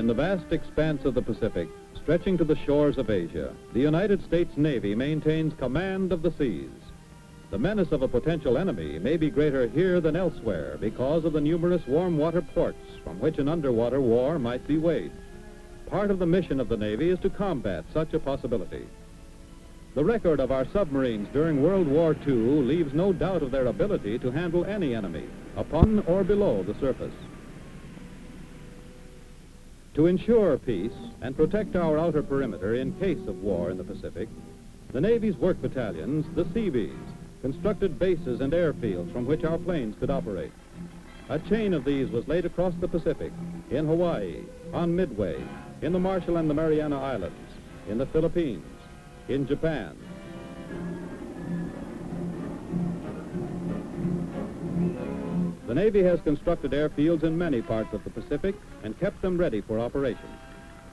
the vast expanse of the Pacific, stretching to the shores of Asia, the United States Navy maintains command of the seas. The menace of a potential enemy may be greater here than elsewhere because of the numerous warm water ports from which an underwater war might be waged. Part of the mission of the Navy is to combat such a possibility. The record of our submarines during World War II leaves no doubt of their ability to handle any enemy, upon or below the surface. To ensure peace and protect our outer perimeter in case of war in the Pacific, the Navy's work battalions, the Seabees, constructed bases and airfields from which our planes could operate. A chain of these was laid across the Pacific, in Hawaii, on Midway, in the Marshall and the Mariana Islands, in the Philippines, in Japan. The Navy has constructed airfields in many parts of the Pacific and kept them ready for operation.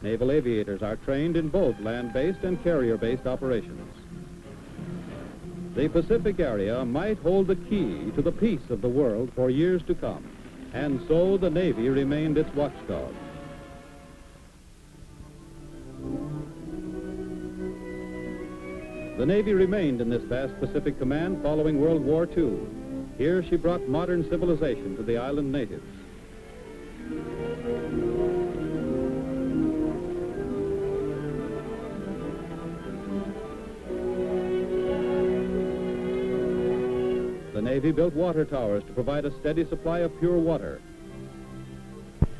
Naval aviators are trained in both land-based and carrier-based operations. The Pacific area might hold the key to the peace of the world for years to come, and so the Navy remained its watchdog. The Navy remained in this vast Pacific command following World War II. Here she brought modern civilization to the island natives. The Navy built water towers to provide a steady supply of pure water.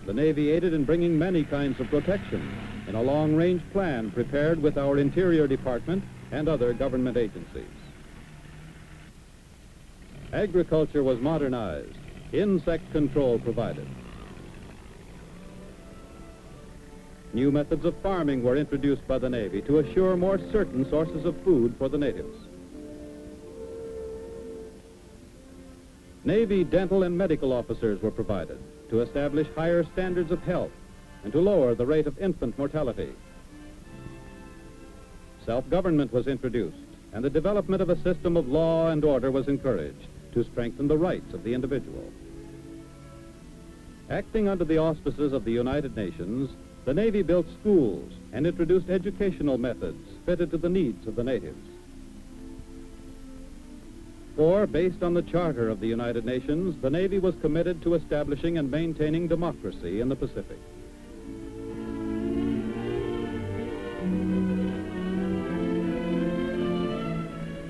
The Navy aided in bringing many kinds of protection in a long-range plan prepared with our Interior Department and other government agencies. Agriculture was modernized, insect control provided. New methods of farming were introduced by the Navy to assure more certain sources of food for the natives. Navy dental and medical officers were provided to establish higher standards of health and to lower the rate of infant mortality. Self-government was introduced, and the development of a system of law and order was encouraged to strengthen the rights of the individual. Acting under the auspices of the United Nations, the Navy built schools and introduced educational methods fitted to the needs of the natives. For, based on the Charter of the United Nations, the Navy was committed to establishing and maintaining democracy in the Pacific.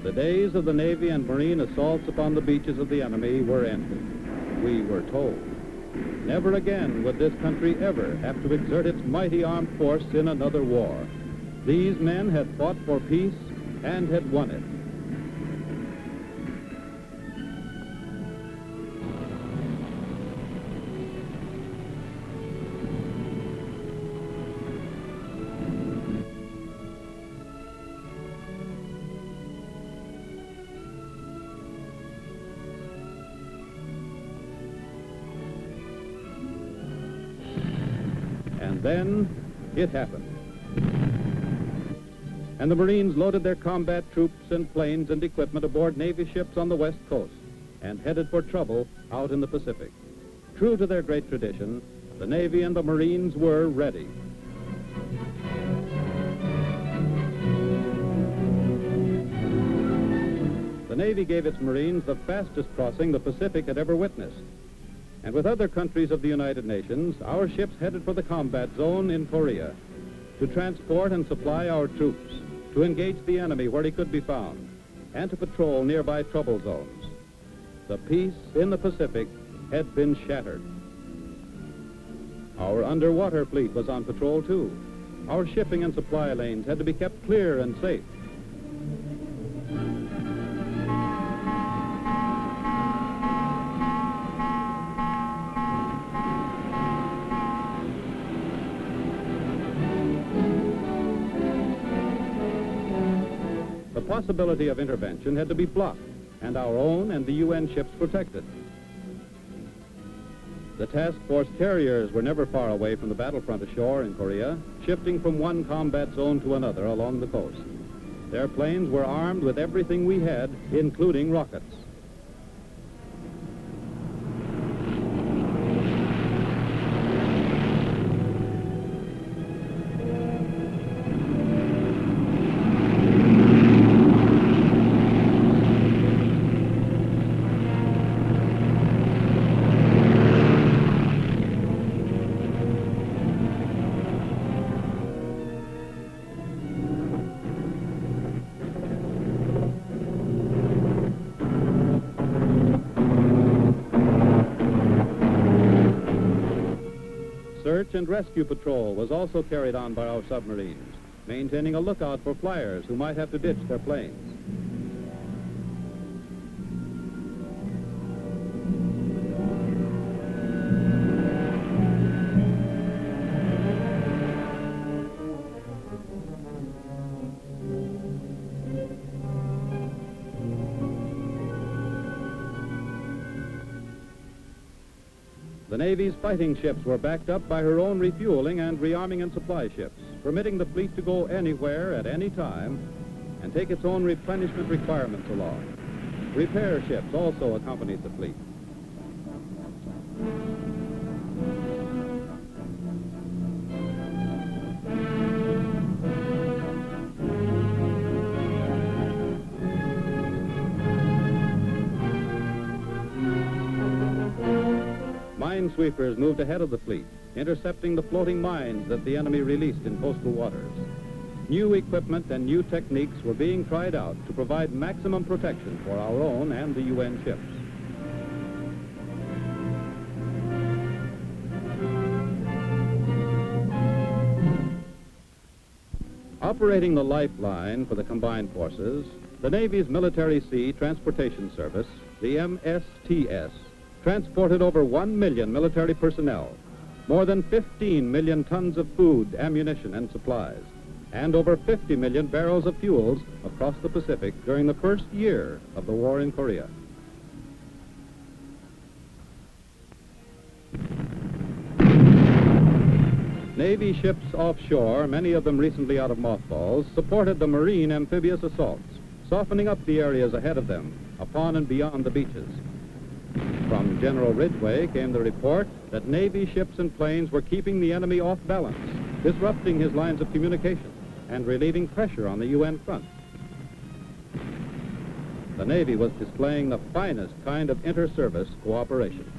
The days of the Navy and Marine assaults upon the beaches of the enemy were ended, we were told. Never again would this country ever have to exert its mighty armed force in another war. These men had fought for peace and had won it. And then it happened. And the Marines loaded their combat troops and planes and equipment aboard Navy ships on the West Coast and headed for trouble out in the Pacific. True to their great tradition, the Navy and the Marines were ready. The Navy gave its Marines the fastest crossing the Pacific had ever witnessed. And with other countries of the United Nations, our ships headed for the combat zone in Korea to transport and supply our troops, to engage the enemy where he could be found, and to patrol nearby trouble zones. The peace in the Pacific had been shattered. Our underwater fleet was on patrol too. Our shipping and supply lanes had to be kept clear and safe. The possibility of intervention had to be blocked, and our own and the UN ships protected. The task force carriers were never far away from the battlefront ashore in Korea, shifting from one combat zone to another along the coast. Their planes were armed with everything we had, including rockets. search and rescue patrol was also carried on by our submarines, maintaining a lookout for flyers who might have to ditch their planes. The Navy's fighting ships were backed up by her own refueling and rearming and supply ships, permitting the fleet to go anywhere at any time and take its own replenishment requirements along. Repair ships also accompanied the fleet. Minesweepers moved ahead of the fleet, intercepting the floating mines that the enemy released in coastal waters. New equipment and new techniques were being tried out to provide maximum protection for our own and the UN ships. Operating the lifeline for the combined forces, the Navy's Military Sea Transportation Service, the MSTS, transported over 1 million military personnel, more than 15 million tons of food, ammunition, and supplies, and over 50 million barrels of fuels across the Pacific during the first year of the war in Korea. Navy ships offshore, many of them recently out of mothballs, supported the marine amphibious assaults, softening up the areas ahead of them, upon and beyond the beaches. From General Ridgway came the report that Navy ships and planes were keeping the enemy off balance, disrupting his lines of communication and relieving pressure on the UN front. The Navy was displaying the finest kind of inter-service cooperation.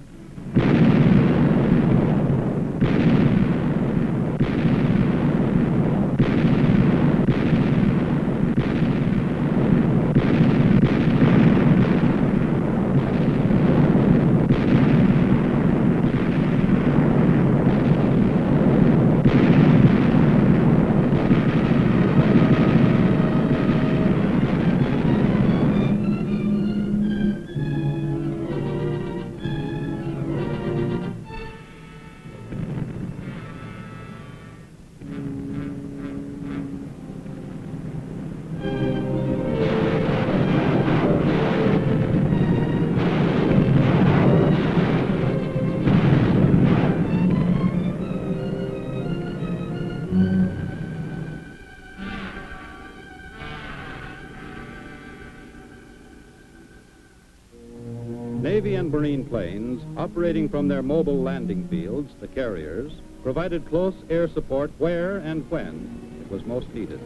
Navy and Marine planes, operating from their mobile landing fields, the carriers, provided close air support where and when it was most needed.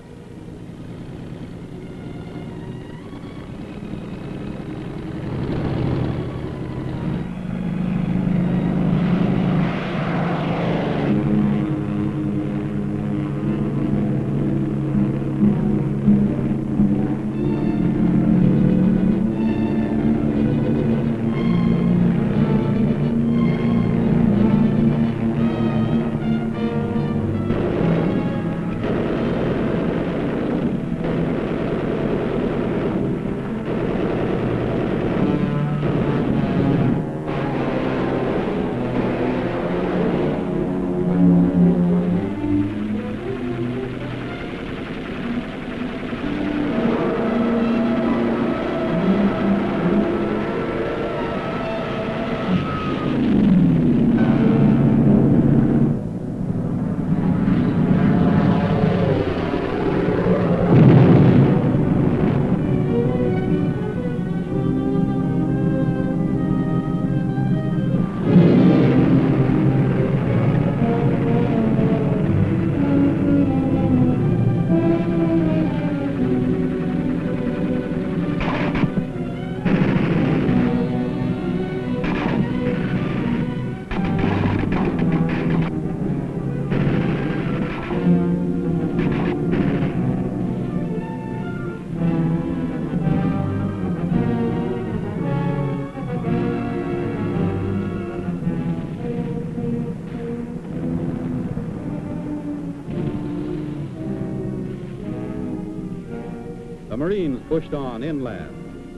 The Marines pushed on inland.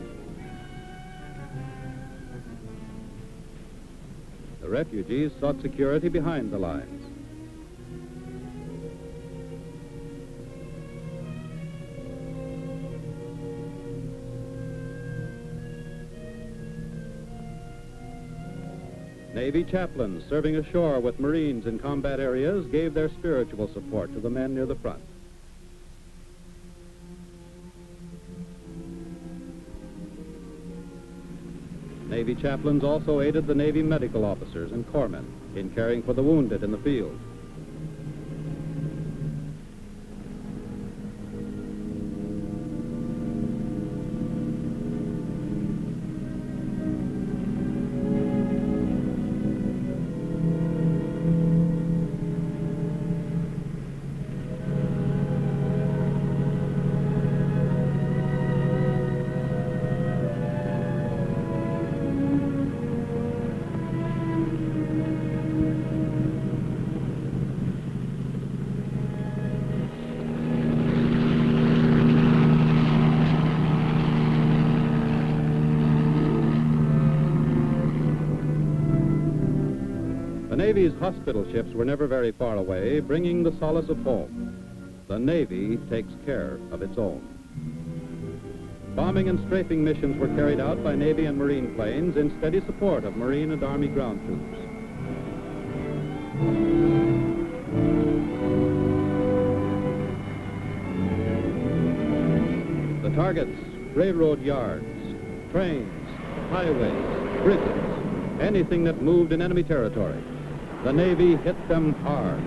The refugees sought security behind the lines. Navy chaplains serving ashore with Marines in combat areas gave their spiritual support to the men near the front. Navy chaplains also aided the Navy medical officers and corpsmen in caring for the wounded in the field. The Navy's hospital ships were never very far away, bringing the solace of home. The Navy takes care of its own. Bombing and strafing missions were carried out by Navy and Marine planes in steady support of Marine and Army ground troops. The targets, railroad yards, trains, highways, bridges, anything that moved in enemy territory. The Navy hit them hard.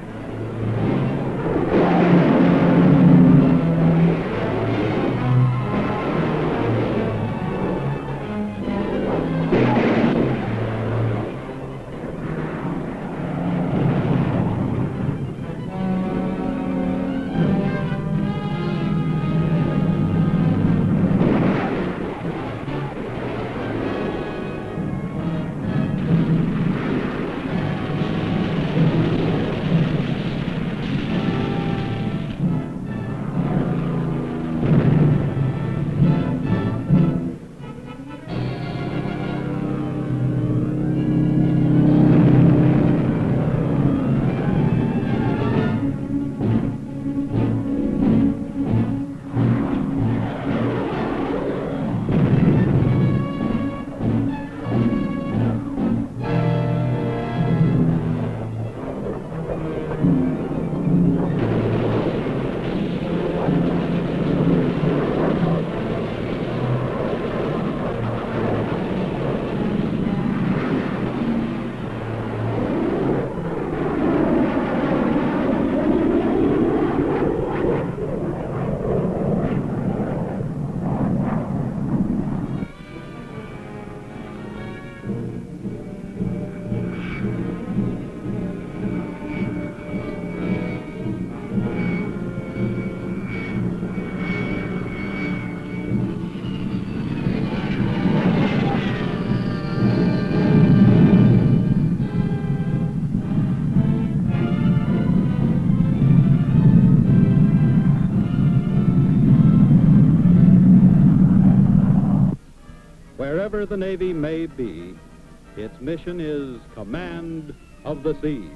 Wherever the Navy may be, its mission is command of the seas.